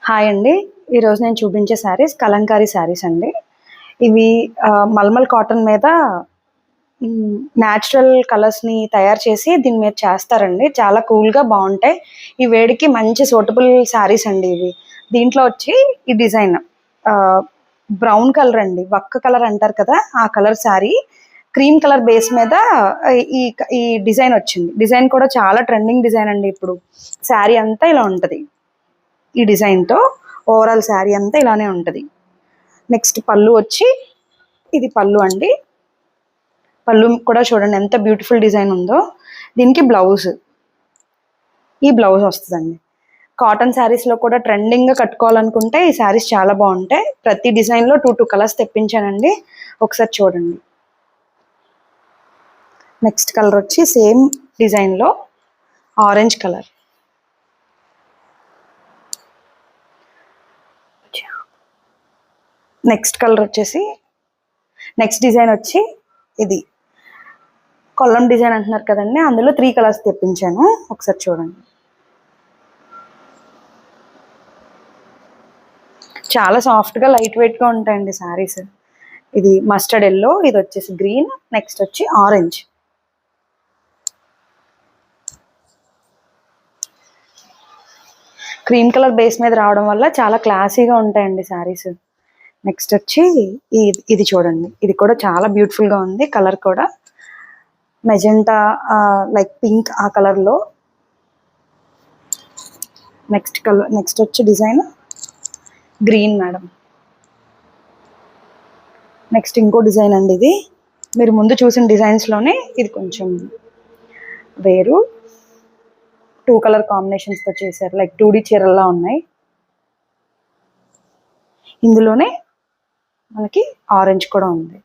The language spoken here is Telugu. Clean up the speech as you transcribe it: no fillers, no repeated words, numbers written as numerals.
హాయ్ అండి. ఈరోజు నేను చూపించే శారీస్ కలంకారీ శారీస్ అండి. ఇవి మల్మల్ కాటన్ మీద న్యాచురల్ కలర్స్ని తయారు చేసి దీని మీద చేస్తారండి. చాలా కూల్గా బాగుంటాయి. ఈ వేడికి మంచి సూటబుల్ శారీస్ అండి ఇవి. దీంట్లో వచ్చి ఈ డిజైన్ బ్రౌన్ కలర్ అండి, వక్క కలర్ అంటారు కదా, ఆ colour sari cream colour base మీద ఈ ఈ డిజైన్ వచ్చింది. డిజైన్ కూడా చాలా ట్రెండింగ్ డిజైన్ అండి. ఇప్పుడు శారీ అంతా ఇలా ఉంటుంది. ఈ డిజైన్తో ఓవరాల్ శారీ అంతా ఇలానే ఉంటుంది. నెక్స్ట్ పళ్ళు వచ్చి ఇది పళ్ళు అండి. పళ్ళు కూడా చూడండి ఎంత బ్యూటిఫుల్ డిజైన్ ఉందో. దీనికి బ్లౌజ్, ఈ బ్లౌజ్ వస్తుందండి. కాటన్ శారీస్లో కూడా ట్రెండింగ్గా కట్టుకోవాలనుకుంటే ఈ శారీస్ చాలా బాగుంటాయి. ప్రతి డిజైన్లో 2 కలర్స్ తెప్పించానండి, ఒకసారి చూడండి. నెక్స్ట్ కలర్ వచ్చి సేమ్ డిజైన్లో ఆరెంజ్ కలర్. నెక్స్ట్ కలర్ వచ్చేసి నెక్స్ట్ డిజైన్ వచ్చి ఇది కొల్లం డిజైన్ అంటున్నారు కదండి, అందులో 3 కలర్స్ తెప్పించాను, ఒకసారి చూడండి. చాలా సాఫ్ట్గా లైట్ వెయిట్గా ఉంటాయండి శారీస్. ఇది మస్టర్డ్ ఎల్లో, ఇది వచ్చేసి గ్రీన్, నెక్స్ట్ వచ్చి ఆరెంజ్. క్రీమ్ కలర్ బేస్ మీద రావడం వల్ల చాలా క్లాసీగా ఉంటాయండి శారీస్. నెక్స్ట్ వచ్చి ఇది చూడండి, ఇది కూడా చాలా బ్యూటిఫుల్గా ఉంది. కలర్ కూడా మెజెంటా లైక్ పింక్ ఆ కలర్లో. నెక్స్ట్ వచ్చి డిజైన్ గ్రీన్ మేడం. నెక్స్ట్ ఇంకో డిజైన్ అండి. ఇది మీరు ముందు చూసిన డిజైన్స్లోనే ఇది కొంచెం వేరు, 2 కలర్ కాంబినేషన్స్తో చేశారు, లైక్ 2D చీరల్లా ఉన్నాయి. ఇందులోనే మనకి ఆరెంజ్ కూడా ఉంది.